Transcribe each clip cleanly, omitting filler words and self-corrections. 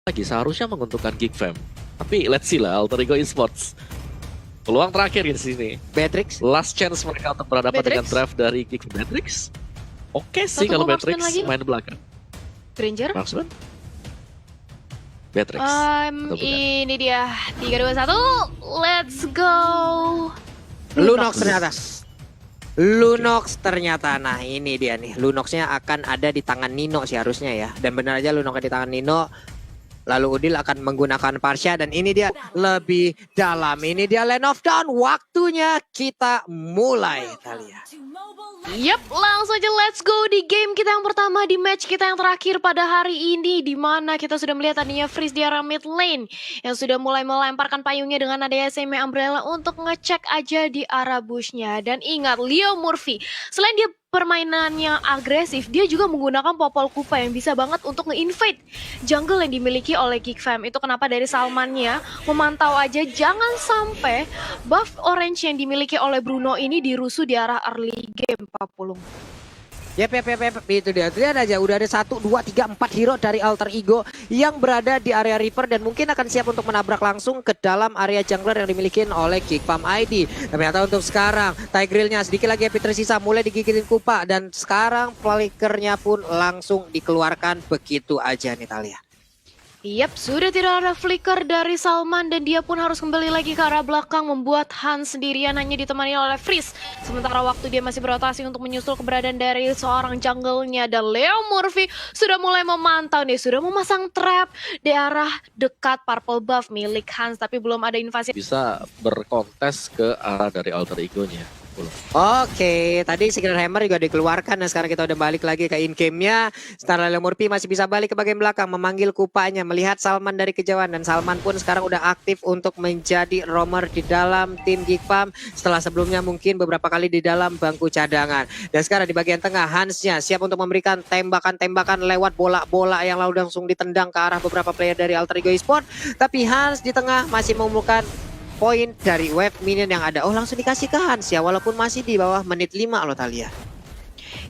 lagi seharusnya menguntungkan Geek Fam. Tapi let's see lah, Alter Ego Esports. Peluang terakhir di sini. Beatrix. Last chance mereka untuk berhadapan dengan draft dari Geek Beatrix. Oke sih kalau Beatrix main belakang. Granger. Marksman. Beatrix. Ini dia 3, 2, 1. Let's go. Lunox ternyata. Lunox ternyata. Nah ini dia nih. Lunoxnya akan ada di tangan Nino sih harusnya ya. Dan benar aja Lunoxnya di tangan Nino. Lalu Udil akan menggunakan Parsha dan ini dia lebih dalam. Ini dia Land of Dawn. Waktunya kita mulai, Thalia. Yap, langsung aja let's go di game kita yang pertama, di match kita yang terakhir pada hari ini, di mana kita sudah melihat tadinya Freeze di arah mid lane yang sudah mulai melemparkan payungnya dengan adanya semi umbrella untuk ngecek aja di arah bushnya. Dan ingat, Leo Murphy selain dia permainannya agresif, dia juga menggunakan Popol Kupa yang bisa banget untuk nge-invade jungle yang dimiliki oleh Geek Fam. Itu kenapa dari Salmannya memantau aja jangan sampai buff orange yang dimiliki oleh Bruno ini dirusuh di arah early game, Pak Pulung. Yep, itu dia. Lihat aja udah ada 1, 2, 3, 4 hero dari Alter Ego yang berada di area Reaper dan mungkin akan siap untuk menabrak langsung ke dalam area jungler yang dimiliki oleh Geek Fam ID. Ternyata untuk sekarang Tigrealnya sedikit lagi HP tersisa, mulai digigitin Kupa dan sekarang flickernya pun langsung dikeluarkan begitu aja nih Thalia. Yap, sudah tidak ada flicker dari Salman dan dia pun harus kembali lagi ke arah belakang membuat Hans sendirian hanya ditemani oleh Freeze. Sementara waktu dia masih berotasi untuk menyusul keberadaan dari seorang jungle-nya dan Leo Murphy sudah mulai memantau nih, sudah memasang trap di arah dekat purple buff milik Hans tapi belum ada invasi. Bisa berkontes ke arah dari Alter Ego-nya. Oke, tadi Signature Hammer juga dikeluarkan dan sekarang kita udah balik lagi ke in-game-nya. Setelah Leo Murphy masih bisa balik ke bagian belakang memanggil Kupanya, melihat Salman dari kejauhan dan Salman pun sekarang udah aktif untuk menjadi roamer di dalam tim Geek Fam setelah sebelumnya mungkin beberapa kali di dalam bangku cadangan. Dan sekarang di bagian tengah Hansnya siap untuk memberikan tembakan-tembakan lewat bola-bola yang lalu langsung ditendang ke arah beberapa player dari Alter Ego Esports. Tapi Hans di tengah masih memerlukan poin dari wave minion yang ada. Oh langsung dikasih ke Hans ya walaupun masih di bawah menit 5 loh Thalia.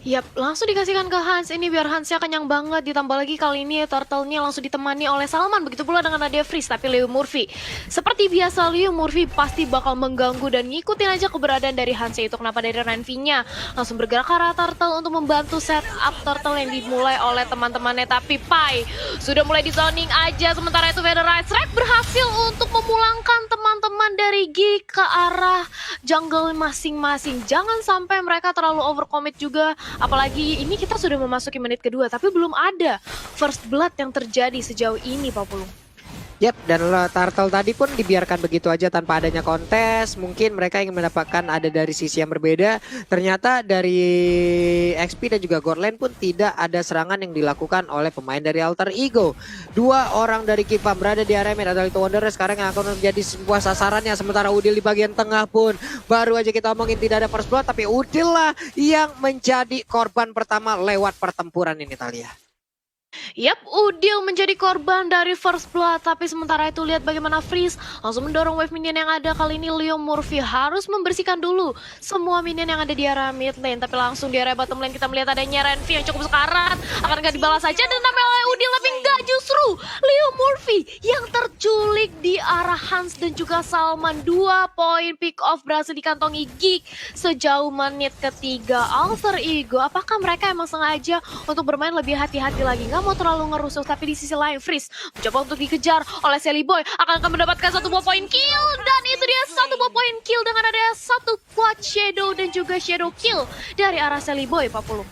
Yap, langsung dikasihkan ke Hans ini biar Hansnya kenyang banget. Ditambah lagi kali ini turtle-nya langsung ditemani oleh Salman. Begitu pula dengan Nadia Freeze. Tapi Leo Murphy, seperti biasa Leo Murphy pasti bakal mengganggu dan ngikutin aja keberadaan dari Hans. Itu kenapa dari Renvi-nya langsung bergerak ke arah turtle untuk membantu setup turtle yang dimulai oleh teman-temannya. Tapi Pai sudah mulai di zoning aja. Sementara itu Federer Strike berhasil untuk memulangkan teman-teman dari Geek ke arah jungle masing-masing. Jangan sampai mereka terlalu overcommit juga. Apalagi ini kita sudah memasuki menit kedua tapi belum ada first blood yang terjadi sejauh ini Pak Pulung. Yap, dan turtle tadi pun dibiarkan begitu aja tanpa adanya kontes. Mungkin mereka ingin mendapatkan ada dari sisi yang berbeda. Ternyata dari XP dan juga Gorland pun tidak ada serangan yang dilakukan oleh pemain dari Alter Ego. 2 orang dari Geek Fam berada di area mid adalah itu Wanderer sekarang yang akan menjadi sebuah sasarannya. Sementara Udil di bagian tengah pun baru aja kita omongin tidak ada first blood. Tapi Udil lah yang menjadi korban pertama lewat pertempuran ini Thalia. Yap, Udil menjadi korban dari first blood. Tapi sementara itu lihat bagaimana Freeze langsung mendorong wave minion yang ada. Kali ini Leo Murphy harus membersihkan dulu semua minion yang ada di area mid lane. Tapi langsung di area bottom lane kita melihat adanya Renvi yang cukup sekarat. Akan nggak dibalas saja dan namanya oleh Udil. Tapi nggak, justru Leo Murphy yang terculik di arah Hans dan juga Salman. 2 poin pick off berhasil dikantongi Geek sejauh menit ketiga. Alter Ego, apakah mereka emang sengaja untuk bermain lebih hati-hati lagi? Nggak mau terlalu ngerusuh, tapi di sisi lain Freeze mencoba untuk dikejar oleh Sally Boy. Akan mendapatkan 1 buah poin kill dan itu dia 1 buah poin kill dengan ada 1 quad shadow dan juga shadow kill dari arah Sally Boy, Pak Pulung.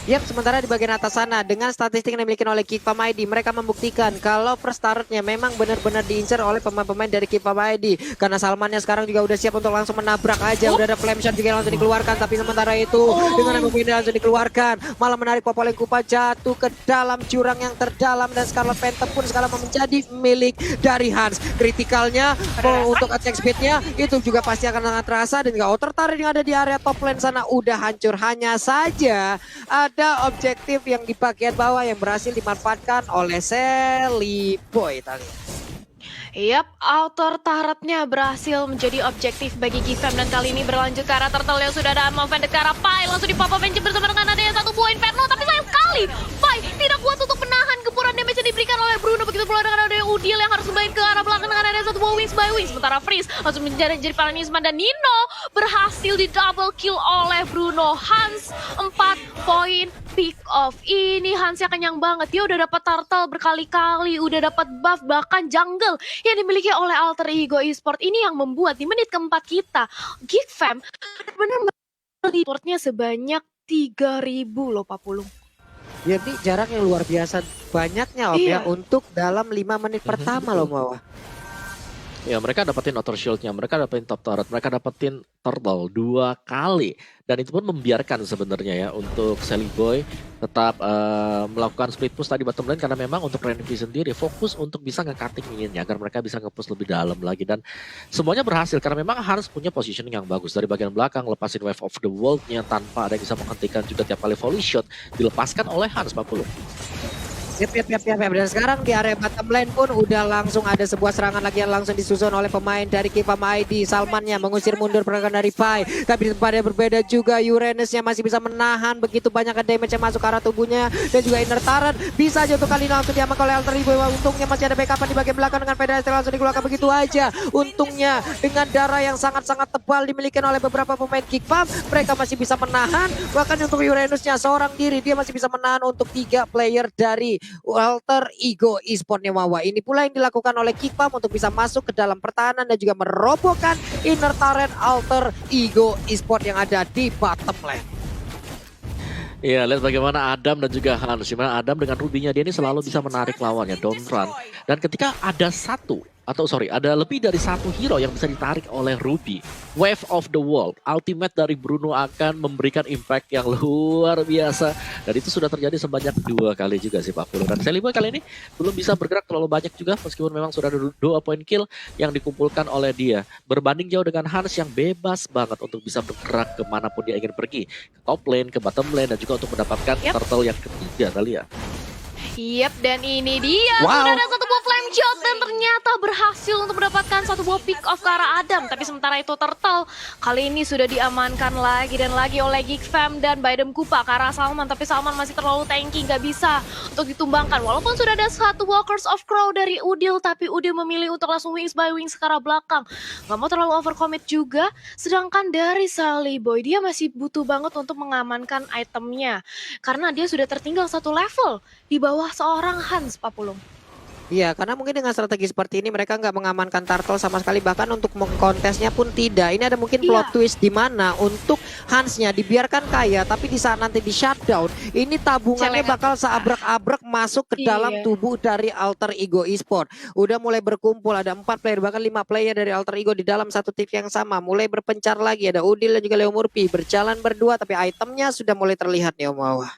Yap, sementara di bagian atas sana dengan statistik yang dimiliki oleh Geek Fam ID, mereka membuktikan kalau first turret-nya memang benar-benar diincar oleh pemain-pemain dari Geek Fam ID. Karena Salmannya sekarang juga udah siap untuk langsung menabrak aja. Udah ada flame shot juga yang langsung dikeluarkan, tapi sementara itu dengan MV langsung dikeluarkan, malah menarik Popol Kupa jatuh ke dalam jurang yang terdalam dan Scarlet Phantom pun sekarang menjadi milik dari Hans. Kritikalnya untuk attack speed-nya itu juga pasti akan sangat terasa dan juga outer turret yang ada di area top lane sana udah hancur. Hanya saja ada objektif yang di bagian bawah yang berhasil dimanfaatkan oleh Sally Boy tadi. Yap, outer turretnya berhasil menjadi objektif bagi Geek Fam dan kali ini berlanjut ke arah turtle yang sudah ada movement ke arah Pai. Langsung di pop-up engine bersama dengan ada satu buah Inferno, tapi sayang sekali Pai tidak kuat untuk menahan gempuran damage yang diberikan oleh Bruno. Begitu pula dengan ada Udil yang harus kembali ke arah belakang dengan ada satu buah Wings by Wings. Sementara Freeze langsung menjadi Paranisman dan Nino berhasil di double kill oleh Bruno. Hans 4 poin pick off. Ini Hans yang kenyang banget. Dia udah dapat turtle berkali-kali, udah dapat buff bahkan jungle yang dimiliki oleh Alter Ego Esport. Ini yang membuat di menit keempat kita Geek Fam benar-benar reportnya sebanyak 3.000 loh Pak Pulung. Ya ini jarak yang luar biasa banyaknya Om ya untuk dalam 5 menit pertama loh Mawah. Ya mereka dapetin outer shieldnya, mereka dapetin top turret, mereka dapetin turtle 2 kali. Dan itu pun membiarkan sebenarnya ya untuk Sally Boy tetap melakukan split push tadi bottom lane. Karena memang untuk Renekton sendiri fokus untuk bisa nge-cutting minionnya agar mereka bisa nge-push lebih dalam lagi. Dan semuanya berhasil karena memang harus punya positioning yang bagus. Dari bagian belakang lepasin Wave of the World-nya tanpa ada yang bisa menghentikan juga tiap kali volley shot dilepaskan oleh Hans 40. Yap. Dan sekarang di area bottom lane pun udah langsung ada sebuah serangan lagi yang langsung disusun oleh pemain dari Kifam ID. Salmannya mengusir mundur pergerakan dari Pai. Tapi di tempat yang berbeda juga Uranusnya masih bisa menahan begitu banyak damage yang masuk ke arah tubuhnya. Dan juga Inner Turret bisa aja untuk kali ini langsung diamankan oleh Alter Ego. Untungnya masih ada backup di bagian belakang dengan Federasi langsung dikeluarkan begitu aja. Untungnya dengan darah yang sangat-sangat tebal dimiliki oleh beberapa pemain Kifam, mereka masih bisa menahan. Bahkan untuk Uranusnya seorang diri dia masih bisa menahan untuk 3 player dari Alter Ego Esport-nya Wawa. Ini pula yang dilakukan oleh Kifam untuk bisa masuk ke dalam pertahanan dan juga merobohkan inner turret Alter Ego Esport yang ada di bottom lane. Iya, lihat bagaimana Adam dan juga Hans. Dimana Adam dengan rubinya dia ini selalu bisa menarik lawannya, don't run. Dan ketika ada lebih dari satu hero yang bisa ditarik oleh Ruby, Wave of the World, ultimate dari Bruno akan memberikan impact yang luar biasa. Dan itu sudah terjadi sebanyak 2 kali juga sih Pak Pulung. Dan Sally Boy kali ini belum bisa bergerak terlalu banyak juga, meskipun memang sudah ada 2 poin kill yang dikumpulkan oleh dia. Berbanding jauh dengan Hans yang bebas banget untuk bisa bergerak kemanapun dia ingin pergi. Ke top lane, ke bottom lane, dan juga untuk mendapatkan turtle yang ketiga kali ya. Yap, dan ini dia sudah ada satu buah flame shot dan ternyata berhasil untuk mendapatkan satu buah pick off ke arah Adam. Tapi sementara itu Turtle kali ini sudah diamankan lagi dan lagi oleh Geek Fam dan Baidem Kupa ke arah Salman. Tapi Salman masih terlalu tanky, nggak bisa untuk ditumbangkan. Walaupun sudah ada satu Walkers of Crow dari Udil, tapi Udil memilih untuk langsung Wings by Wings ke arah belakang. Nggak mau terlalu overcommit juga. Sedangkan dari Sally Boy, dia masih butuh banget untuk mengamankan itemnya. Karena dia sudah tertinggal 1 level di bawah seorang Hans Pak Pulung. Iya, karena mungkin dengan strategi seperti ini mereka nggak mengamankan turtle sama sekali, bahkan untuk mengkontesnya pun tidak. Ini ada mungkin plot twist di mana untuk Hansnya dibiarkan kaya, tapi di saat nanti di shutdown, ini tabungannya bakal seabrek-abrek masuk ke dalam tubuh dari Alter Ego Esport. Udah mulai berkumpul, ada 4 player, bahkan 5 player dari Alter Ego di dalam satu tim yang sama. Mulai berpencar lagi, ada Udil dan juga Leo Murphy berjalan berdua, tapi itemnya sudah mulai terlihat nih Om Wawa.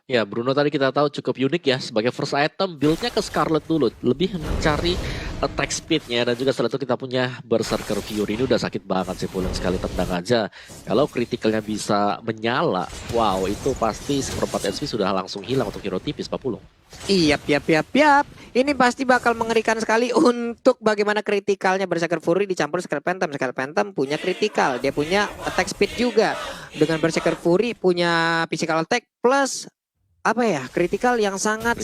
Ya, Bruno tadi kita tahu cukup unik ya. Sebagai first item, build-nya ke Scarlet dulu. Lebih mencari attack speed-nya. Dan juga setelah itu kita punya Berserker Fury. Ini udah sakit banget sih Pulung, sekali tendang aja. Kalau kritikalnya bisa menyala, wow, itu pasti seperempat HP sudah langsung hilang untuk hero tipis Pak Pulung. Iya, piap. Ini pasti bakal mengerikan sekali untuk bagaimana kritikalnya Berserker Fury dicampur Scale Phantom. Scale Phantom punya kritikal, dia punya attack speed juga. Dengan Berserker Fury punya physical attack plus kritikal yang sangat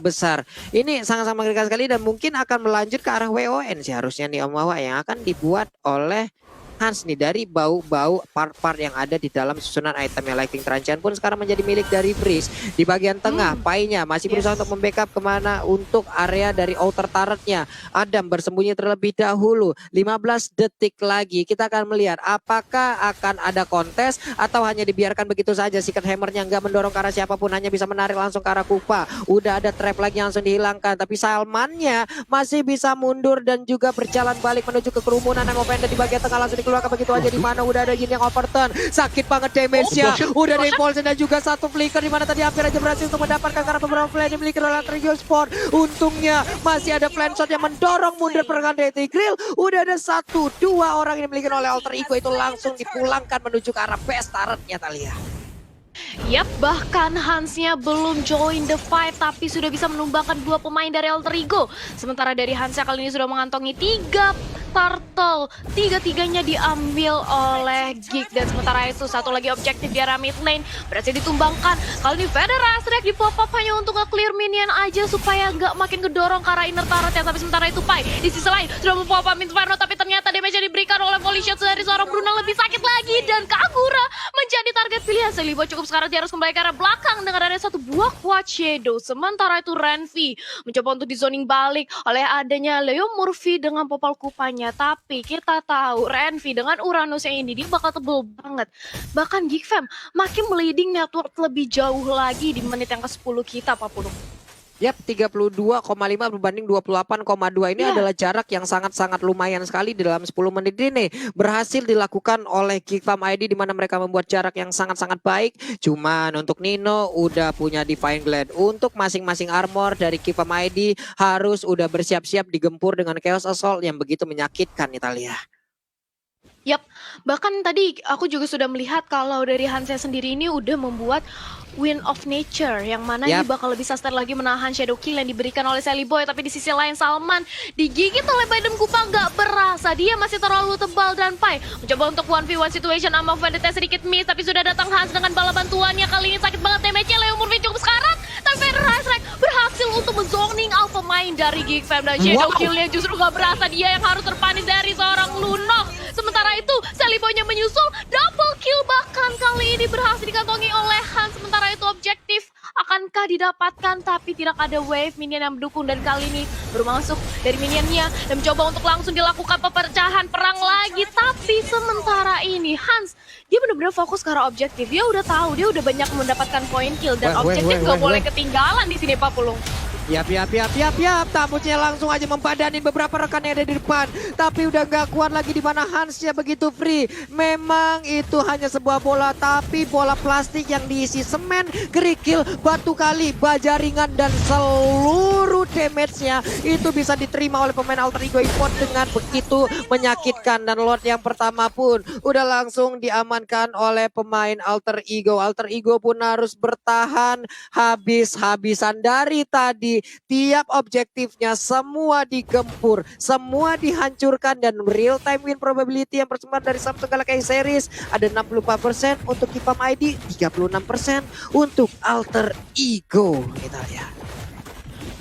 besar. Ini sangat-sangat mengerikan sekali dan mungkin akan melanjut ke arah WON sih harusnya nih Om Wawa, yang akan dibuat oleh Hans nih dari bau-bau part-part yang ada di dalam susunan itemnya. Lightning Truncheon pun sekarang menjadi milik dari Freeze. Di bagian tengah, Pai-nya masih berusaha untuk membackup kemana untuk area dari outer turret-nya. Adam bersembunyi terlebih dahulu. 15 detik lagi kita akan melihat apakah akan ada kontes atau hanya dibiarkan begitu saja. Secret Hammer-nya nggak mendorong ke arah siapapun, hanya bisa menarik langsung ke arah Kupa. Udah ada trap lagi yang langsung dihilangkan, tapi Salman-nya masih bisa mundur dan juga berjalan balik menuju ke kerumunan yang open di bagian tengah, langsung dikeluarkan begitu aja. Di mana udah ada Yin yang overturn, sakit banget damage-nya. Udah ada Impulsion dan juga satu flicker di mana tadi hampir aja berhasil untuk mendapatkan karena beberapa play yang dimiliki oleh Alter Ego Sport. Untungnya masih ada flank shot yang mendorong mundur pergerakan dari Grill. Udah ada 1-2 orang yang dimiliki oleh Alter Ego, itu langsung dipulangkan menuju ke arah base turret-nya Talia. Yap, bahkan Hansnya belum join the fight tapi sudah bisa menumbangkan 2 pemain dari Alter Ego. Sementara dari Hansnya kali ini sudah mengantongi 3 Turtle. Tiga-tiganya diambil oleh Geek. Dan sementara itu satu lagi objektif di arah mid lane berhasil ditumbangkan. Kali ini Federer Strike di pop up hanya untuk nge-clear minion aja supaya nggak makin kedorong ke arah inner turret ya. Tapi sementara itu Pai di sisi lain sudah mempop up Inferno, tapi ternyata damage yang diberikan oleh volley shot dari seorang Bruno lebih sakit lagi. Dan Kagura menjadi target pilihan. Selibo cukup sekarang dia harus kembali ke arah belakang dengan ada satu buah quad shadow. Sementara itu Renvi mencoba untuk di zoning balik oleh adanya Leo Murphy dengan popal kupanya. Tapi kita tahu Renvi dengan Uranus yang ini dia bakal tebel banget. Bahkan Geek Fam makin meliding network lebih jauh lagi di menit yang ke-10 kita, Pak Pulung. Yap, 32,5 berbanding 28,2 ini adalah jarak yang sangat-sangat lumayan sekali di dalam 10 menit ini. Berhasil dilakukan oleh Geek Farm ID di mana mereka membuat jarak yang sangat-sangat baik. Cuman untuk Nino udah punya Divine Glade. Untuk masing-masing armor dari Geek Farm ID harus udah bersiap-siap digempur dengan Chaos Assault yang begitu menyakitkan Italia. Yap, bahkan tadi aku juga sudah melihat kalau dari Hansa sendiri ini udah membuat Wind of Nature yang mana ini bakal lebih sustain lagi menahan shadow kill yang diberikan oleh Sally Boy. Tapi di sisi lain Salman digigit oleh Biden Kupa nggak berasa, dia masih terlalu tebal. Dan Pai mencoba untuk 1v1 situation, Amok Vendetta sedikit miss, tapi sudah datang Hans dengan bala bantuannya. Kali ini sakit banget damage-nya, Leo Murphy cukup sekarat, tapi Federer Strike berhasil untuk menzoning alpha main dari Geek Fam. Dan shadow kill-nya justru nggak berasa, dia yang harus terpanis dari seorang Lunok. Sementara itu Sally Boy-nya menyusul, double kill bahkan kali ini berhasil dikantongi oleh Hans. Sementara itu objektif akankah didapatkan, tapi tidak ada wave minion yang mendukung. Dan kali ini baru masuk dari minionnya dan mencoba untuk langsung dilakukan pepecahan perang lagi. Tapi sementara ini Hans dia benar-benar fokus ke arah objektif. Dia udah tahu, dia udah banyak mendapatkan point kill dan objektif gak boleh ketinggalan di sini Pak Pulung. Yap. Tamusnya langsung aja mempadanin beberapa rekan yang ada di depan. Tapi udah gak kuat lagi di mana Hansnya begitu free. Memang itu hanya sebuah bola, tapi bola plastik yang diisi semen, kerikil, batu kali, baja ringan, dan seluruh damage-nya itu bisa diterima oleh pemain Alter Ego Esports dengan begitu menyakitkan. Dan Lord yang pertama pun udah langsung diamankan oleh pemain Alter Ego. Alter Ego pun harus bertahan habis-habisan dari tadi. Tiap objektifnya semua digempur, semua dihancurkan, dan real time win probability yang bersumber dari Samsung Galaxy Series ada 64% untuk Geek Farm ID, 36% untuk Alter Ego. Kita lihat.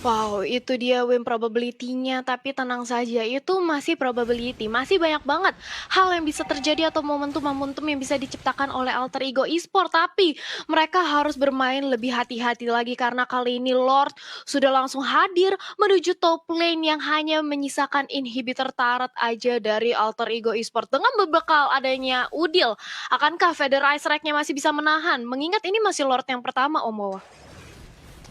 Wow, itu dia win probability-nya, tapi tenang saja, itu masih probability, masih banyak banget hal yang bisa terjadi atau momentum-momentum yang bisa diciptakan oleh Alter Ego Esports. Tapi mereka harus bermain lebih hati-hati lagi karena kali ini Lord sudah langsung hadir menuju top lane yang hanya menyisakan inhibitor turret aja dari Alter Ego Esports. Dengan berbekal adanya Udil, akankah Federer Strike-nya masih bisa menahan? Mengingat ini masih Lord yang pertama, Omowa.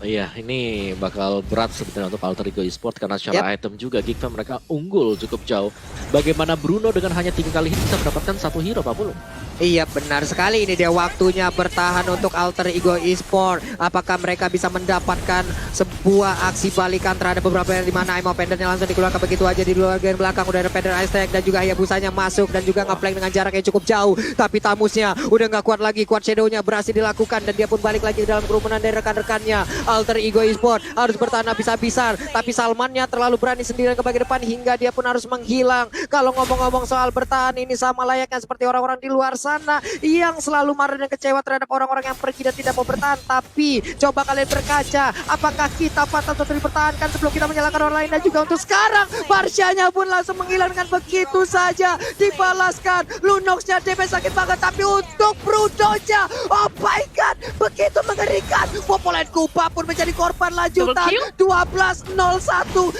Iya, ini bakal berat sebenarnya untuk Alter Ego Esports karena secara item juga Geek Fam mereka unggul cukup jauh. Bagaimana Bruno dengan hanya 3 kali hit bisa mendapatkan 1 hero, Pak Pulung? Iya, benar sekali, ini dia waktunya bertahan untuk Alter Ego Esports. Apakah mereka bisa mendapatkan sebuah aksi balikan terhadap beberapa yang dimana Imo Pendernya langsung dikeluarkan begitu aja di bagian belakang. Udah ada Federer Strike dan juga Hayabusanya masuk dan juga nge-flank dengan jarak yang cukup jauh. Tapi Tamusnya udah nggak kuat lagi, quad shadow-nya berhasil dilakukan dan dia pun balik lagi dalam kerumunan dari rekan-rekannya. Alter Ego Esports harus bertahan habis-habisan, tapi Salmannya terlalu berani sendirian ke bagian depan hingga dia pun harus menghilang. Kalau ngomong-ngomong soal bertahan, ini sama layaknya seperti orang-orang di luar sana yang selalu marah dan kecewa terhadap orang-orang yang pergi dan tidak mau bertahan. Tapi coba kalian berkaca, apakah kita patut untuk dipertahankan sebelum kita menyalahkan orang lain? Dan juga untuk sekarang Barsyanya pun langsung menghilang dengan begitu saja dibalaskan. Lunoxnya DP sakit banget, tapi untuk Brudonya, oh my god, begitu mengerikan. Popolet Kupa pun menjadi korban lanjutan. 12-01,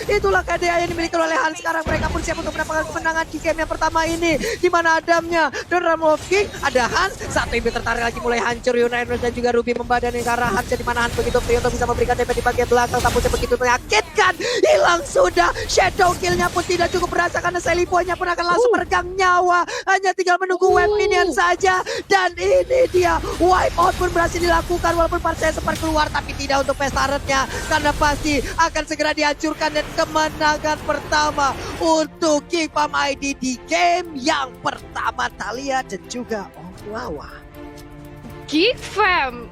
itulah KDA yang dimiliki oleh Hans. Sekarang mereka pun siap untuk mendapatkan kemenangan di game yang pertama ini, di mana Adamnya dan Ramovking, ada Hans, satu ibu tertarik lagi mulai hancur. United dan juga Ruby membadani ke arah Hans, di mana Hans begitu free untuk bisa memberikan DP di bagian belakang, tapi begitu menyakitkan, hilang sudah. Shadow kill-nya pun tidak cukup berasa karena Sally Boy-nya pun akan langsung meregang nyawa. Hanya tinggal menunggu wave minion saja, dan ini dia wipe out pun berhasil dilakukan walaupun Barca sempat keluar, tapi tidak untuk Pestaretnya karena pasti akan segera dihancurkan. Dan kemenangan pertama untuk Geek Farm ID di game yang pertama, Thalia dan juga Oklawa. Geek Fam